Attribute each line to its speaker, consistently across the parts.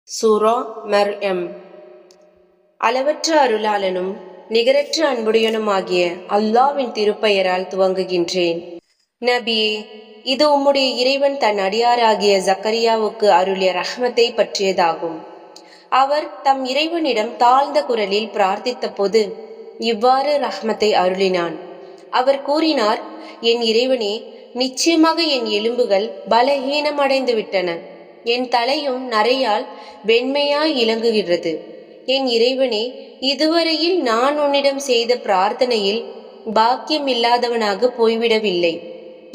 Speaker 1: சூரா Maryam. அளவற்ற அருளாளனும் நிகரற்ற அன்புடையனுமாகிய அல்லாஹ்வின் திருப்பெயரால் துவங்குகின்றேன். நபியே, இது உம்முடைய இறைவன் தன் அடியாராகிய ஜக்கரியாவுக்கு அருளிய ரஹ்மத்தை பற்றியதாகும். அவர் தம் இறைவனிடம் தாழ்ந்த குரலில் பிரார்த்தித்த போது இவ்வாறு ரஹ்மத்தை அருளினான். அவர் கூறினார், என் இறைவனே, நிச்சயமாக என் எலும்புகள் பலஹீனமடைந்து விட்டன. என் தலையும் நரையால் வெண்மையாய் இலங்குகிறது. என் இறைவனே, இதுவரையில் நான் உன்னிடம் செய்த பிரார்த்தனையில் பாக்கியம் இல்லாதவனாக போய்விடவில்லை.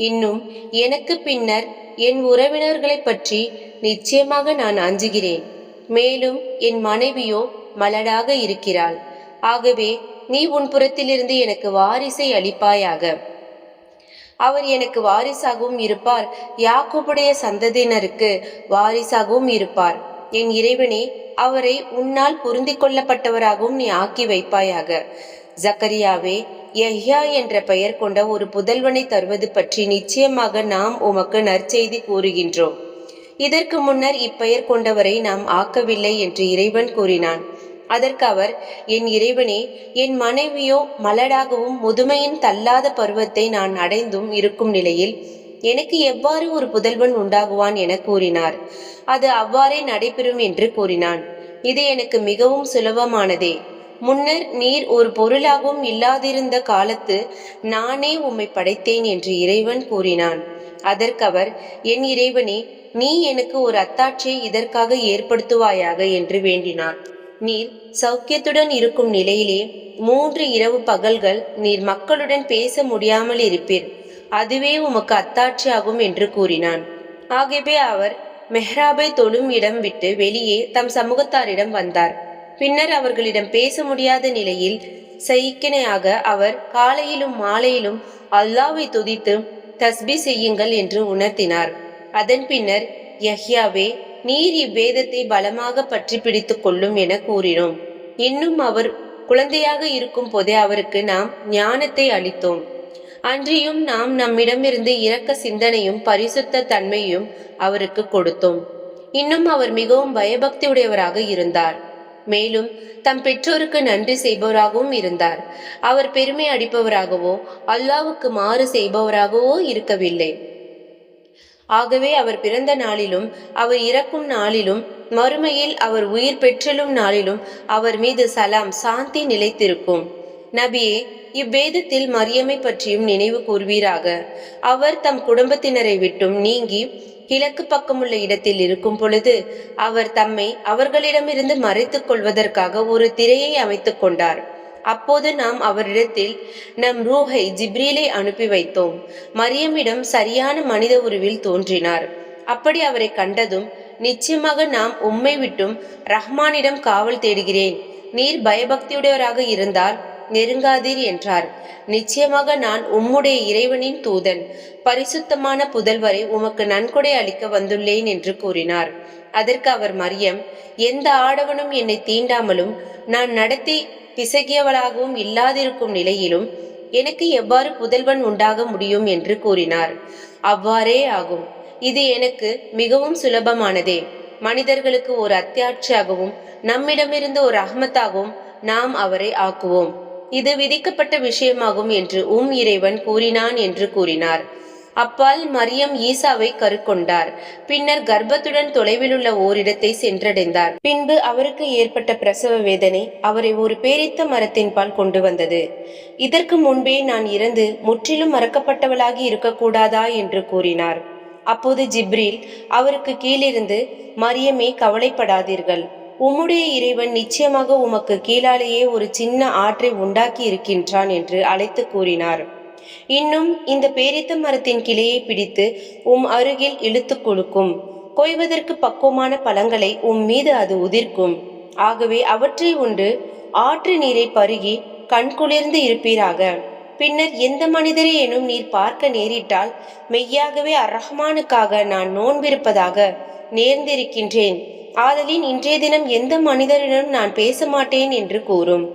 Speaker 1: இன்னும் எனக்கு பின்னர் என் உறவினர்களை பற்றி நிச்சயமாக நான் அஞ்சுகிறேன். மேலும் என் மனைவியோ மலடாக இருக்கிறாள். ஆகவே நீ உன் புறத்திலிருந்து எனக்கு வாரிசை அளிப்பாயாக. அவர் எனக்கு வாரிசாகவும் இருப்பார், யாக்கோபுடைய சந்ததியினருக்கு வாரிசாகவும் இருப்பார். என் இறைவனே, அவரை உன்னால் பொருந்தி கொள்ளப்பட்டவராகவும் நீ ஆக்கி வைப்பாயாக. ஜக்கரியாவே, யஹ்யா என்ற பெயர் கொண்ட ஒரு புதல்வனை தருவது பற்றி நிச்சயமாக நாம் உமக்கு நற்செய்தி கூறுகின்றோம். இதற்கு முன்னர் இப்பெயர் கொண்டவரை நாம் ஆக்கவில்லை என்று இறைவன் கூறினான். அதற்கு அவர், என் இறைவனே, என் மனைவியோ மலடாகவும் முதுமையின் தள்ளாத பருவத்தை நான் அடைந்தும் இருக்கும் நிலையில் எனக்கு எவ்வாறு ஒரு புதல்வன் உண்டாகுவான் என கூறினார். அது அவ்வாறே நடைபெறும் என்று கூறினான். இது எனக்கு மிகவும் சுலபமானதே. முன்னர் நீர் ஒரு பொருளாகவும் இல்லாதிருந்த காலத்து நானே உம்மை படைத்தேன் என்று இறைவன் கூறினான். அதற்கு அவர், என் இறைவனே, நீ எனக்கு ஒரு அத்தாட்சியை இதற்காக ஏற்படுத்துவாயாக என்று வேண்டினார். நீர் சௌக்கியத்துடன் இருக்கும் நிலையிலே 3 இரவு பகல்கள் நீர் மக்களுடன் பேச முடியாமல் இருப்பீர். அதுவே உமக்கு அத்தாட்சியாகும் என்று கூறினான். ஆகவே அவர் மெஹ்ராபை தொழும் இடம் விட்டு வெளியே தம் சமூகத்தாரிடம் வந்தார். பின்னர் அவர்களிடம் பேச முடியாத நிலையில் சைக்கிணையாக அவர் காலையிலும் மாலையிலும் அல்லாஹ்வை துதித்து தஸ்பீ செய்யுங்கள் என்று உணர்த்தினார். அதன் பின்னர், யஹ்யாவே, நீர் இவ்வேதத்தை பலமாக பற்றி பிடித்து கொள்ளும் என கூறினோம். இன்னும் அவர் குழந்தையாக இருக்கும் போதே அவருக்கு நாம் ஞானத்தை அளித்தோம். அன்றியும் நாம் நம்மிடமிருந்து இரக்க சிந்தனையும் பரிசுத்த தன்மையும் அவருக்கு கொடுத்தோம். இன்னும் அவர் மிகவும் பயபக்தி உடையவராக இருந்தார். மேலும் தம் பெற்றோருக்கு நன்றி செய்பவராகவும் இருந்தார். அவர் பெருமை அடிப்பவராகவோ அல்லாஹ்வுக்கு மாறு செய்பவராகவோ இருக்கவில்லை. ஆகவே அவர் பிறந்த நாளிலும் அவர் இறக்கும் நாளிலும் மறுமையில் அவர் உயிர் பெற்றலும் நாளிலும் அவர் மீது சலாம் சாந்தி நிலைத்திருக்கும். நபியே, இவ்வேதத்தில் மரியமை பற்றியும் நினைவு கூர்வீராக. அவர் தம் குடும்பத்தினரை விட்டும் நீங்கி கிழக்கு பக்கமுள்ள இடத்தில் இருக்கும் பொழுது அவர் தம்மை அவர்களிடமிருந்து மறைத்துக் கொள்வதற்காக ஒரு திரையை அமைத்துக் கொண்டார். அப்போது நாம் அவரிடத்தில் நம் ரூஹை ஜிப்ரீலை அனுப்பி வைத்தோம். மரியமிடம் சரியான மனித உருவில் தோன்றினார். அப்படி அவரை கண்டதும், நிச்சயமாக நாம் உம்மை விட்டும் ரஹ்மானிடம் காவல் தேடுகிறேன். நீர் பயபக்தியுடையவராக இருந்தால் நெருங்காதீர் என்றார். நிச்சயமாக நான் உம்முடைய இறைவனின் தூதன், பரிசுத்தமான புதல்வரை உமக்கு நன்கொடை அளிக்க வந்துள்ளேன் என்று கூறினார். அதற்கு அவர், மரியம், எந்த ஆடவனும் என்னை தீண்டாமலும் நான் நடத்தி பிசகியவளாகவும் இல்லாதிருக்கும் நிலையிலும் எனக்கு எவ்வாறு புதல்வன் உண்டாக முடியும் என்று கூறினார். அவ்வாறே ஆகும். இது எனக்கு மிகவும் சுலபமானதே. மனிதர்களுக்கு ஒரு அத்தியாட்சியாகவும் நம்மிடமிருந்து ஒரு ரஹ்மத்தாகவும் நாம் அவரை ஆக்குவோம். இது விதிக்கப்பட்ட விஷயமாகும் என்று இறைவன் கூறினான் என்று கூறினார். அப்பால் மரியம் ஈசாவை கருக்கொண்டார். பின்னர் கர்ப்பத்துடன் தொலைவிலுள்ள ஓரிடத்தை சென்றடைந்தார். பின்பு அவருக்கு ஏற்பட்ட பிரசவ வேதனை அவரை ஒரு பேரித்த மரத்தின் பால் கொண்டு வந்தது. இதற்கு முன்பே நான் இறந்து முற்றிலும் மறக்கப்பட்டவளாகி இருக்கக்கூடாதா என்று கூறினார். அப்போது ஜிப்ரீல் அவருக்கு கீழிருந்து, மரியமே, கவலைப்படாதீர்கள். உம்முடைய இறைவன் நிச்சயமாக உமக்கு கீழாலேயே ஒரு சின்ன ஆற்றை உண்டாக்கி இருக்கின்றான் என்று அழைத்து கூறினார். இன்னும் இந்த பேரித்த மரத்தின் கிளையை பிடித்து அருகில் இழுத்து கொடுக்கும். கொய்வதற்கு பக்குவமான பழங்களை மீது அது உதிர்க்கும். ஆகவே அவற்றை உண்டு ஆற்று நீரை பருகி கண்குளிர்ந்து இருப்பீராக. பின்னர் எந்த மனிதரையேனும் நீர் பார்க்க நேரிட்டால் மெய்யாகவே ரஹ்மானுக்காக நான் நோன்பிருப்பதாக நேர்ந்திருக்கின்றேன். ஆதலின் இன்றைய தினம் எந்த மனிதரிடம் நான் பேச மாட்டேன் என்று கூறும்.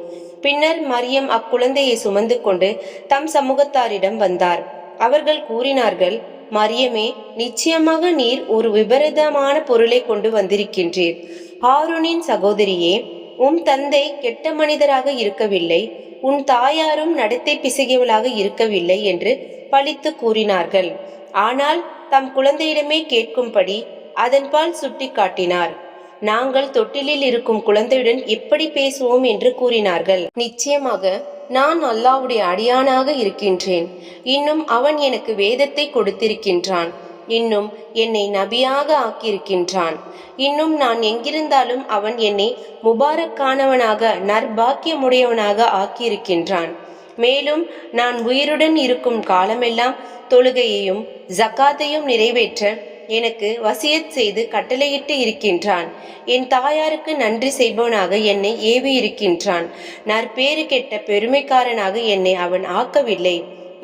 Speaker 1: பின்னர் மரியம் அக்குழந்தையை சுமந்து கொண்டு தம் சமூகத்தாரிடம் வந்தார். அவர்கள் கூறினார்கள், மரியமே, நிச்சயமாக நீர் ஒரு விபரீதமான பொருளை கொண்டு வந்திருக்கின்றீர். ஹாரூனின் சகோதரியே, உன் தந்தை கெட்ட மனிதராக இருக்கவில்லை, உன் தாயாரும் நடத்தை பிசகியவளாக இருக்கவில்லை என்று பழித்து கூறினார்கள். ஆனால் தம் குழந்தையிடமே கேட்கும்படி அதன்பால் சுட்டி காட்டினார். நாங்கள் தொட்டிலில் இருக்கும் குழந்தையுடன் எப்படி பேசுவோம் என்று கூறினார்கள். நிச்சயமாக நான் அல்லாஹ்வுடைய அடியானாக இருக்கின்றேன். இன்னும் அவன் எனக்கு வேதத்தை கொடுத்திருக்கின்றான். இன்னும் என்னை நபியாக ஆக்கியிருக்கின்றான். இன்னும் நான் எங்கிருந்தாலும் அவன் என்னை முபாரக்கானவனாக நற்பாக்கியமுடையவனாக ஆக்கியிருக்கின்றான். மேலும் நான் உயிருடன் இருக்கும் காலமெல்லாம் தொழுகையையும் ஜக்காத்தையும் நிறைவேற்ற எனக்கு வசியத் செய்து கட்டளையிட்டு இருக்கின்றான். என் தாயாருக்கு நன்றி செய்பவனாக என்னை ஏவி இருக்கின்றான். நற்பேறு கெட்ட பெருமைக்காரனாக என்னை அவன் ஆக்கவில்லை.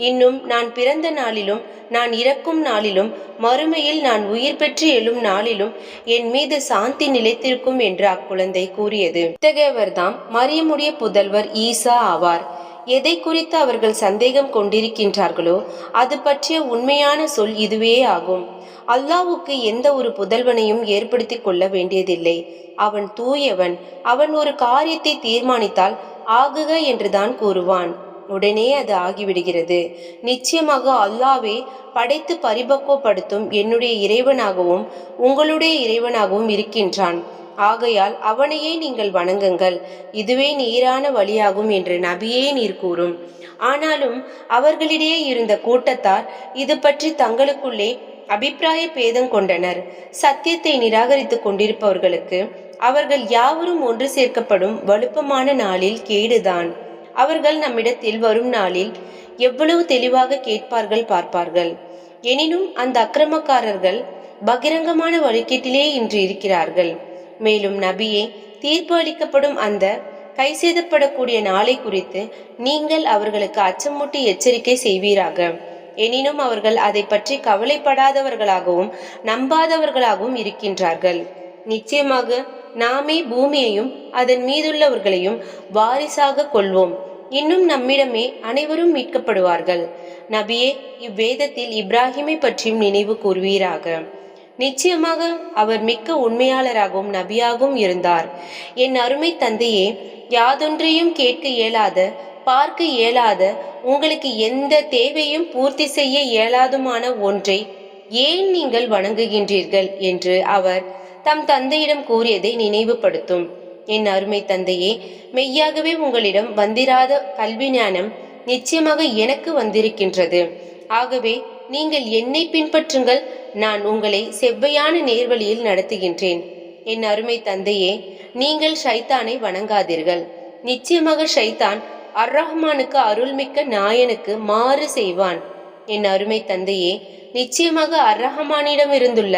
Speaker 1: இன்னும் நான் பிறந்த நாளிலும் நான் இறக்கும் நாளிலும் மறுமையில் நான் உயிர் பெற்று எழும் நாளிலும் என் மீது சாந்தி நிலைத்திருக்கும் என்று அக்குழந்தை கூறியது. இத்தகையவர்தாம் மரியமுடைய புதல்வர் ஈசா ஆவார். எதை குறித்து அவர்கள் சந்தேகம் கொண்டிருக்கின்றார்களோ அது பற்றிய உண்மையான சொல் இதுவே ஆகும். அல்லாஹ்வுக்கு எந்த ஒரு புதல்வனையும் ஏற்படுத்தி கொள்ள வேண்டியதில்லை. அவன் தூயவன். அவன் ஒரு காரியத்தை தீர்மானித்தால் ஆகுக என்றுதான் கூறுவான். உடனே அது ஆகிவிடுகிறது. நிச்சயமாக அல்லாஹ்வே படைத்து பரிபக்குவப்படுத்தும் என்னுடைய இறைவனாகவும் உங்களுடைய இறைவனாகவும் இருக்கின்றான். ஆகையால் அவனையே நீங்கள் வணங்குங்கள். இதுவே நேரான வழியாகும் என்று நபியே நீர் கூறும். ஆனாலும் அவர்களிடையே இருந்த கூட்டத்தார் இது பற்றி தங்களுக்குள்ளே அபிப்பிராய பேதம் கொண்டனர். சத்தியத்தை நிராகரித்து கொண்டிருப்பவர்களுக்கு அவர்கள் யாவரும் ஒன்று சேர்க்கப்படும் வலுப்பமான நாளில் கேடுதான். அவர்கள் நம்மிடத்தில் வரும் நாளில் எவ்வளவு தெளிவாக கேட்பார்கள் பார்ப்பார்கள். எனினும் அந்த அக்கிரமக்காரர்கள் பகிரங்கமான வழிகேட்டிலே இன்று இருக்கிறார்கள். மேலும் நபியே, தீர்ப்பு அளிக்கப்படும் அந்த கைசேதப்படக்கூடிய நாளை குறித்து நீங்கள் அவர்களுக்கு அச்சமூட்டி எச்சரிக்கை செய்வீராக. எனினும் அவர்கள் அதை பற்றி கவலைப்படாதவர்களாகவும் நம்பாதவர்களாகவும் இருக்கின்றார்கள். நிச்சயமாக நாமே பூமியையும் அதன் மீதுள்ளவர்களையும் வாரிசாக கொள்வோம். இன்னும் நம்மிடமே அனைவரும் மீட்கப்படுவார்கள். நபியே, இவ்வேதத்தில் இப்ராஹிமை பற்றியும் நினைவு கூர்வீராக. நிச்சயமாக அவர் மிக்க உண்மையாளராகவும் நபியாகவும் இருந்தார். என் அருமை தந்தையே, யாதொன்றையும் கேட்க இயலாத, பார்க்க இயலாத, உங்களுக்கு எந்த தேவையும் பூர்த்தி செய்ய இயலாதுமான ஒன்றை ஏன் நீங்கள் வணங்குகின்றீர்கள் என்று அவர் தம் தந்தையிடம் கூறியதை நினைவுபடுத்தும். என் அருமை தந்தையே, மெய்யாகவே உங்களிடம் வந்திராத கல்வி ஞானம் நிச்சயமாக எனக்கு வந்திருக்கின்றது. ஆகவே நீங்கள் என்னை பின்பற்றுங்கள். நான் உங்களை செவ்வையான நேர்வழியில் நடத்துகின்றேன். என் அருமை தந்தையே, நீங்கள் ஷைத்தானை வணங்காதீர்கள். நிச்சயமாக ஷைத்தான் அர்-ரஹ்மானுக்கு அருள்மிக்க நாயனுக்கு மாறு செய்வான். என் அருமை தந்தையே, நிச்சயமாக அர்-ரஹ்மானிடம் இருந்துள்ள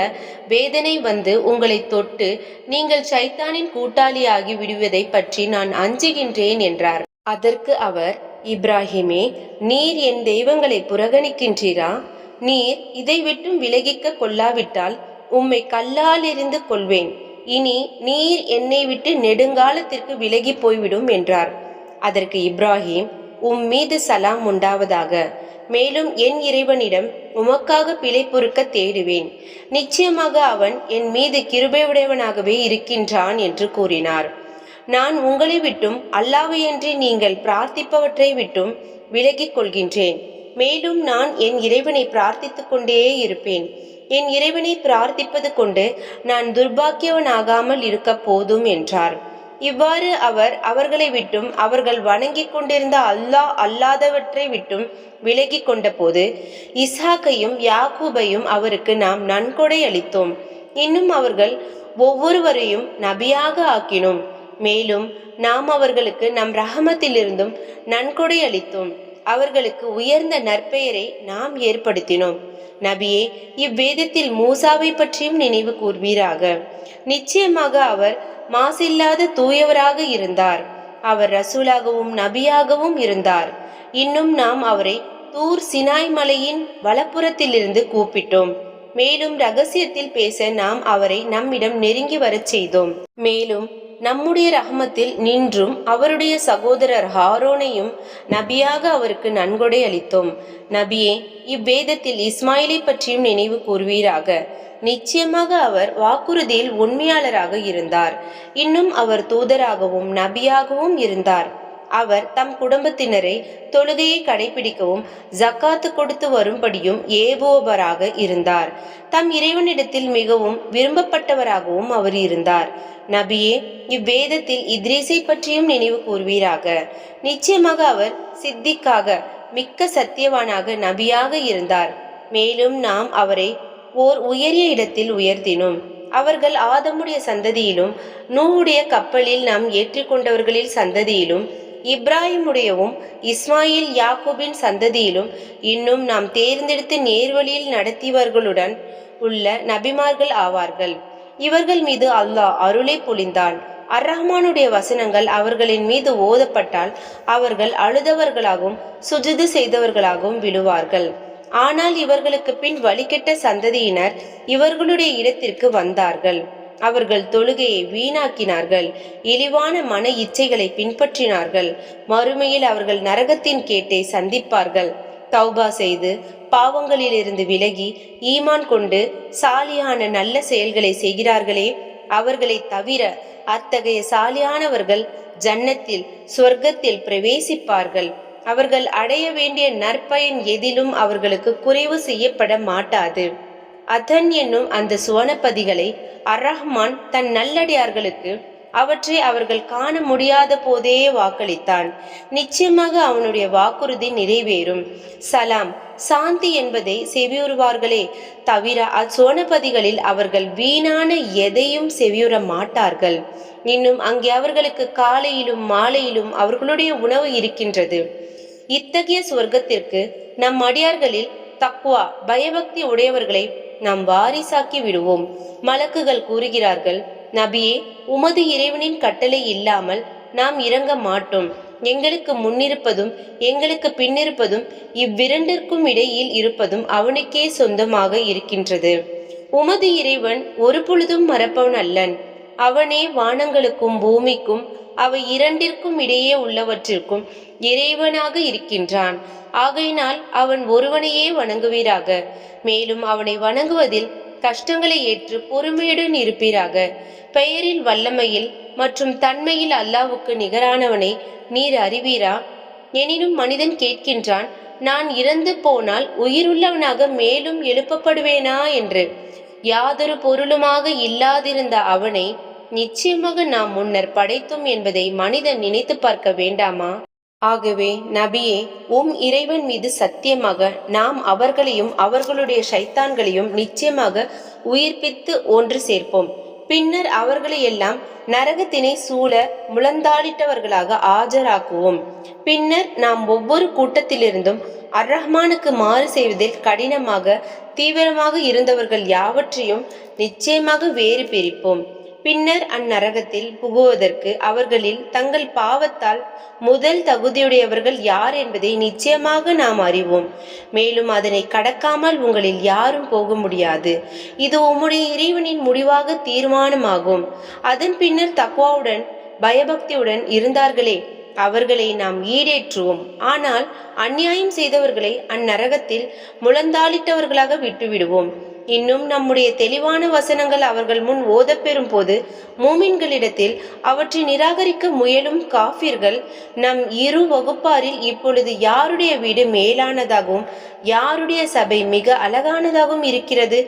Speaker 1: வேதனை வந்து உங்களை தொட்டு நீங்கள் ஷைத்தானின் கூட்டாளியாகி விடுவதை பற்றி நான் அஞ்சுகின்றேன் என்றார். அதற்கு அவர், இப்ராஹிமே, நீர் என் தெய்வங்களை புறக்கணிக்கின்றீரா? நீர் இதை விட்டும் விலகிக்க கொள்ளாவிட்டால் உம்மை கல்லால் எறிந்து கொள்வேன். இனி நீர் என்னை விட்டு நெடுங்காலத்திற்கு விலகி போய்விடும் என்றார். அதற்கு இப்ராஹிம், உம் மீது சலாம் உண்டாவதாக. மேலும் என் இறைவனிடம் உமக்காக பிழை பொறுக்க தேடுவேன். நிச்சயமாக அவன் என் மீது கிருபையுடையவனாகவே இருக்கின்றான் என்று கூறினார். நான் உங்களை விட்டும் அல்லாஹ்வையன்றி நீங்கள் பிரார்த்திப்பவற்றை விட்டும் விலகிக் கொள்கின்றேன். மேலும் நான் என் இறைவனை பிரார்த்தித்து கொண்டே இருப்பேன். என் இறைவனை பிரார்த்திப்பது கொண்டு நான் துர்பாக்கியவனாகாமல் இருக்க போதும் என்றார். இவ்வாறு அவர் அவர்களை விட்டும் அவர்கள் வணங்கி கொண்டிருந்த அல்லாஹ் அல்லாதவற்றை விட்டும் விலகி கொண்ட போது இஸ்ஹாக்கையும் யாக்கூபையும் அவருக்கு நாம் நன்கொடை அளித்தோம். இன்னும் அவர்கள் ஒவ்வொருவரையும் நபியாக ஆக்கினோம். மேலும் நாம் அவர்களுக்கு நம் ரஹமத்திலிருந்தும் நன்கொடை அளித்தோம். அவர்களுக்கு உயர்ந்த நற்பெயரை நாம் ஏற்படுத்தினோம். நபியே, இவ்வேதத்தில் மூசாவை பற்றியும் நினைவு கூர்வீராக. நிச்சயமாக அவர் மாசில்லாத தூயவராக இருந்தார். அவர் ரசூலாகவும் நபியாகவும் இருந்தார். இன்னும் நாம் அவரை தூர் சினாய் மலையின் வலப்புறத்திலிருந்து கூப்பிட்டோம். மேலும் ரகசியத்தில் பேச நாம் அவரை நம்மிடம் நெருங்கி வரச் செய்தோம். மேலும் நம்முடைய ரஹமத்தில் நின்றும் அவருடைய சகோதரர் ஹாரோனையும் நபியாக அவருக்கு நன்கொடை அளித்தோம். நபியே, இவ்வேதத்தில் இஸ்மாயிலை பற்றியும் நினைவு கூர்வீராக. நிச்சயமாக அவர் வாக்குறுதியில் உண்மையாளராக இருந்தார். இன்னும் அவர் தூதராகவும் நபியாகவும் இருந்தார். அவர் தம் குடும்பத்தினரை தொழுகையை கடைபிடிக்கவும் ஜக்காத்து கொடுத்து வரும்படியும் ஏவுபவராக இருந்தார். தம் இறைவனிடத்தில் மிகவும் விரும்பப்பட்டவராகவும் அவர் இருந்தார். நபியே, இவ்வேதத்தில் இத்ரீஸை பற்றியும் நினைவு கூர்வீராக. நிச்சயமாக அவர் சித்திக்காக மிக்க சத்தியவானாக நபியாக இருந்தார். மேலும் நாம் அவரை ஓர் உயரிய இடத்தில் உயர்த்தினோம். அவர்கள் ஆதமுடைய சந்ததியிலும் நூஹுடைய கப்பலில் நாம் ஏற்றிக்கொண்டவர்களில் சந்ததியிலும் இப்ராஹிமுடையவும் இஸ்மாயில் யாக்கூபின் சந்ததியிலும் இன்னும் நாம் தேர்ந்தெடுத்து நேர்வழியில் நடத்தியவர்களுடன் உள்ள நபிமார்கள் ஆவார்கள். இவர்கள் மீது அல்லாஹ் அருளை பொழிந்தான். அர்-ரஹ்மானுடைய வசனங்கள் அவர்களின் மீது ஓதப்பட்டால் அவர்கள் அழுதவர்களாகவும் சுஜுது செய்தவர்களாகவும் விழுவார்கள். ஆனால் இவர்களுக்கு பின் வழிகெட்ட சந்ததியினர் இவர்களுடைய இடத்திற்கு வந்தார்கள். அவர்கள் தொழுகையை வீணாக்கினார்கள், இழிவான மன இச்சைகளை பின்பற்றினார்கள். மறுமையில் அவர்கள் நரகத்தின் கேட்டை சந்திப்பார்கள். தௌபா செய்து பாவங்களிலிருந்து விலகி ஈமான் கொண்டு சாலியான நல்ல செயல்களை செய்கிறார்களே, அவர்களை தவிர அத்தகைய சாலியானவர்கள் ஜன்னத்தில் சொர்க்கத்தில் பிரவேசிப்பார்கள். அவர்கள் அடைய வேண்டிய நற்பயன் எதிலும் அவர்களுக்கு குறைவு செய்யப்பட மாட்டாது. அதன் என்னும் அந்த சுவனப்பதிகளை அர்-ரஹ்மான் தன் நல்லடியார்களுக்கு அவற்றை அவர்கள் காண முடியாத போதே வாக்களித்தான். நிச்சயமாக அவனுடைய வாக்குறுதி நிறைவேறும். சலாம், சாந்தி என்பதை செவியுறுவார்களே தவிர அச்சுவனப்பதிகளில் அவர்கள் வீணான எதையும் செவியுற மாட்டார்கள். இன்னும் அங்கே அவர்களுக்கு காலையிலும் மாலையிலும் அவர்களுடைய உணவு இருக்கின்றது. இத்தகைய சுவர்க்கத்திற்கு நம் அடியார்களில் தக்வா பயபக்தி உடையவர்களை நாம் வாரிசாக்கி விடுவோம். மலக்குகள் கூறுகிறார்கள், நபியே, உமது இறைவனின் கட்டளை இல்லாமல் நாம் இறங்க மாட்டோம். எங்களுக்கு முன்னிருப்பதும் எங்களுக்கு பின்னிருப்பதும் இவ்விரண்டிற்கும் இடையில் இருப்பதும் அவனுக்கே சொந்தமாக இருக்கின்றது. உமது இறைவன் ஒரு பொழுதும் மறப்பவன் அல்லன். அவனே வானங்களுக்கும் பூமிக்கும் அவை இரண்டிற்கும் இடையே உள்ளவற்றிற்கும் இறைவனாக இருக்கின்றான். ஆகையினால் அவன் ஒருவனையே வணங்குவீராக. மேலும் அவனை வணங்குவதில் கஷ்டங்களை ஏற்று பொறுமையுடன் இருப்பீராக. பெயரில் வல்லமையில் மற்றும் தன்மையில் அல்லாவுக்கு நிகரானவனை நீர் அறிவீரா? எனினும் மனிதன் கேட்கின்றான், நான் இறந்து போனால் உயிருள்ளவனாக மேலும் எழுப்பப்படுவேனா என்று. யாதொரு பொருளுமாக இல்லாதிருந்த அவனை நிச்சயமாக நாம் முன்னர் படைத்தோம் என்பதை மனிதன் நினைத்து பார்க்க வேண்டாமா? ஆகவே நபியே, இறைவன் மீது சத்தியமாக நாம் அவர்களையும் அவர்களுடைய ஷைத்தான்களையும் நிச்சயமாக உயிர்ப்பித்து ஒன்று சேர்ப்போம். பின்னர் அவர்களை எல்லாம் நரகத்தினை சூழ முழந்தாளிட்டவர்களாக ஆஜராக்குவோம். பின்னர் நாம் ஒவ்வொரு கூட்டத்திலிருந்தும் அர்-ரஹ்மானுக்கு மாறு செய்வதில் கடினமாக தீவிரமாக இருந்தவர்கள் யாவற்றையும் நிச்சயமாக வேறு பிரிப்போம். பின்னர் அந்நரகத்தில் புகுவதற்கு அவர்களில் தங்கள் பாவத்தால் முதல் தகுதியுடையவர்கள் யார் என்பதை நிச்சயமாக நாம் அறிவோம். மேலும் அதனை கடக்காமல் உங்களில் யாரும் போக முடியாது. இது உம்முடைய இறைவனின் முடிவாக தீர்மானமாகும். அதன் பின்னர் தக்வாவுடன் பயபக்தியுடன் இருந்தார்களே, அவர்களை நாம் ஈடேற்றுவோம். ஆனால் அநியாயம் செய்தவர்களை அந்நரகத்தில் முழந்தாளிட்டவர்களாக விட்டுவிடுவோம். இன்னும் நம்முடைய தெளிவான வசனங்கள் அவர்கள் முன் ஓதப்பெறும் போது மூமின்களிடத்தில் அவற்றை நிராகரிக்க முயலும் காஃபிர்கள், நம் இரு வகுப்பாரில் இப்பொழுது யாருடைய வீடு மேலானதாகவும் யாருடைய சபை மிக அழகானதாகவும் இருக்கிறது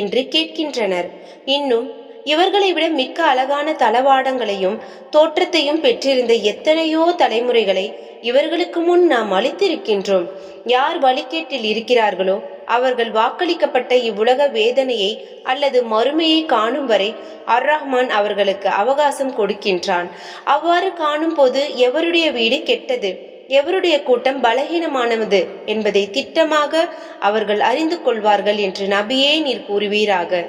Speaker 1: என்று கேட்கின்றனர். இன்னும் இவர்களை விட மிக்க அழகான தளவாடங்களையும் தோற்றத்தையும் பெற்றிருந்த எத்தனையோ தலைமுறைகளை இவர்களுக்கு முன் நாம் அளித்திருக்கின்றோம். யார் வழிகேட்டில் இருக்கிறார்களோ அவர்கள் வாக்களிக்கப்பட்ட இவ்வுலக வேதனையை அல்லது மறுமையை காணும் வரை அர்-ரஹ்மான் அவர்களுக்கு அவகாசம் கொடுக்கின்றான். அவ்வாறு காணும் போது எவருடைய வீடு கெட்டது, எவருடைய கூட்டம் பலகீனமானது என்பதை திட்டமாக அவர்கள் அறிந்து கொள்வார்கள் என்று நபியே நீர் கூறுவீராக.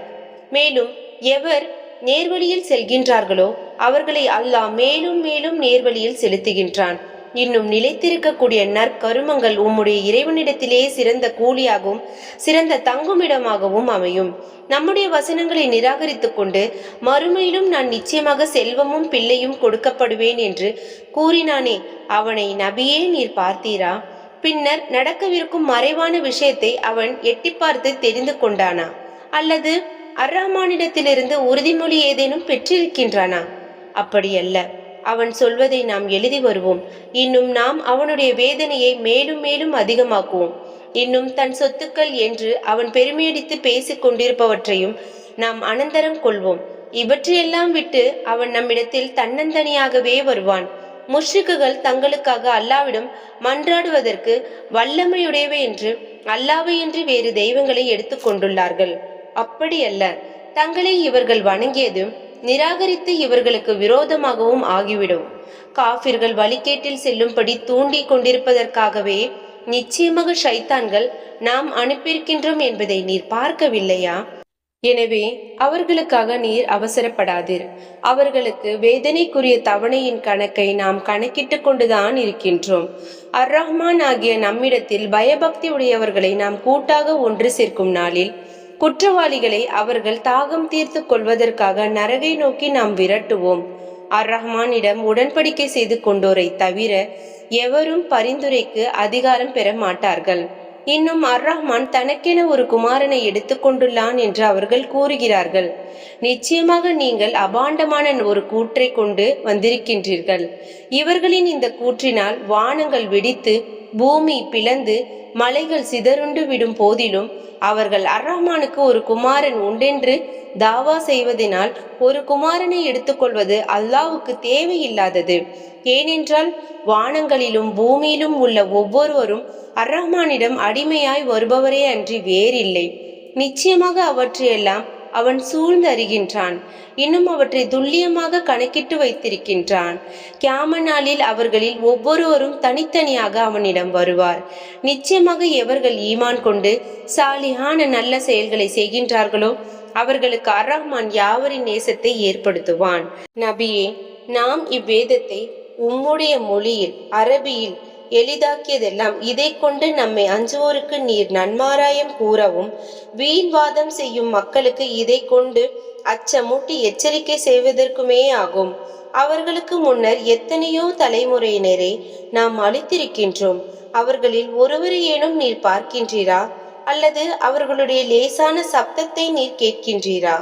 Speaker 1: மேலும் எவர் நேர்வழியில் செல்கின்றார்களோ அவர்களை அல்லாஹ் மேலும் மேலும் நேர்வழியில் செலுத்துகின்றான். இன்னும் நிலைத்திருக்கக்கூடிய நற்கருமங்கள் உம்முடைய இறைவனிடத்திலே சிறந்த கூலியாகவும் சிறந்த தங்குமிடமாகவும் அமையும். நம்முடைய வசனங்களை நிராகரித்துக் கொண்டு மறுமையிலும் நான் நிச்சயமாக செல்வமும் பிள்ளையும் கொடுக்கப்படுவேன் என்று கூறினானே, அவனை நபியே நீர் பார்த்தீரா? பின்னர் நடக்கவிருக்கும் மறைவான விஷயத்தை அவன் எட்டி பார்த்து தெரிந்து கொண்டானா? அல்லது அர்ரஹ்மானிடத்திலிருந்து உறுதிமொழி ஏதேனும் பெற்றிருக்கின்றானா? அப்படியல்ல. அவன் சொல்வதை நாம் எழுதி வருவோம். இன்னும் நாம் அவனுடைய வேதனையை மேலும் மேலும் அதிகமாக்குவோம். இன்னும் தன் சொத்துக்கள் என்று அவன் பெருமையடித்து பேசிக் கொண்டிருப்பவற்றையும் நாம் அனந்தரம் கொள்வோம். இவற்றையெல்லாம் விட்டு அவன் நம்மிடத்தில் தன்னந்தனியாகவே வருவான். முஷ்ரிக்குகள் தங்களுக்காக அல்லாவிடம் மன்றாடுவதற்கு வல்லமையுடையவை என்று அல்லாவையின்றி வேறு தெய்வங்களை எடுத்துக் கொண்டுள்ளார்கள். அப்படியல்ல, தங்களை இவர்கள் நிராகரித்து இவர்களுக்கு விரோதமாகவும் ஆகிவிடும். காஃபிர்கள் வழிகேட்டில் செல்லும்படி தூண்டி கொண்டிருப்பதற்காகவே நிச்சயமாக ஷைத்தான்கள் நாம் அனுப்பியிருக்கின்றோம் என்பதை நீர் பார்க்கவில்லையா? எனவே அவர்களுக்காக நீர் அவசரப்படாதீர். அவர்களுக்கு வேதனைக்குரிய தவணையின் கணக்கை நாம் கணக்கிட்டு கொண்டுதான் இருக்கின்றோம். அர்ரஹ்மான் ஆகிய நம்மிடத்தில் பயபக்தி உடையவர்களை நாம் கூட்டாக ஒன்று சேர்க்கும் நாளில் குற்றவாளிகளை அவர்கள் தாகம் தீர்த்து கொள்வதற்காக நரகை நோக்கி நாம் விரட்டுவோம். அர்ரஹ்மானிடம் உடன்படிக்கை செய்து கொண்டோரை தவிர எவரும் பரிந்துரைக்கு அதிகாரம் பெற மாட்டார்கள். இன்னும் அர்ரஹ்மான் தனக்கென ஒரு குமாரனை எடுத்துக்கொண்டுள்ளான் என்று அவர்கள் கூறுகிறார்கள். நிச்சயமாக நீங்கள் அபாண்டமான ஒரு கூற்றை கொண்டு வந்திருக்கின்றீர்கள். இவர்களின் இந்த கூற்றினால் வானங்கள் வெடித்து பூமி பிளந்து மலைகள் சிதறுண்டு விடும் போதிலும் அவர்கள் அர்ரஹ்மானுக்கு ஒரு குமாரன் உண்டென்று தாவா செய்வதனால் ஒரு குமாரனை எடுத்துக்கொள்வது அல்லாவுக்கு தேவையில்லாதது. ஏனென்றால் வானங்களிலும் பூமியிலும் உள்ள ஒவ்வொருவரும் அர்ரஹ்மானிடம் அடிமையாய் வருபவரே அன்றி வேறில்லை. நிச்சயமாக அவற்றையெல்லாம் அவன் சூழ்ந்து அறிகின்றான். இன்னும் அவற்றை துல்லியமாக கணக்கிட்டு வைத்திருக்கின்றான். கியாம நாளில் அவர்களில் ஒவ்வொருவரும் தனித்தனியாக அவனிடம் வருவார். நிச்சயமாக எவர்கள் ஈமான் கொண்டு சாலிஹான நல்ல செயல்களை செய்கின்றார்களோ அவர்களுக்கு அர்ரஹ்மான் யாவரின் நேசத்தை ஏற்படுத்துவான். நபியே, நாம் இவ்வேதத்தை உம்முடைய மொழியில் அரபியில் எளிதாக்கியதெல்லாம் இதை கொண்டு நம்மை அஞ்சுவோருக்கு நீர் நன்மாராயம் கூறவும், வீண்வாதம் செய்யும் மக்களுக்கு இதை கொண்டு அச்சமூட்டி எச்சரிக்கை செய்வதற்குமே ஆகும். அவர்களுக்கு முன்னர் எத்தனையோ தலைமுறையினரை நாம் அளித்திருக்கின்றோம். அவர்களில் ஒருவரையேனும் நீர் பார்க்கின்றீரா? அல்லது அவர்களுடைய லேசான சப்தத்தை நீர் கேட்கின்றீரா?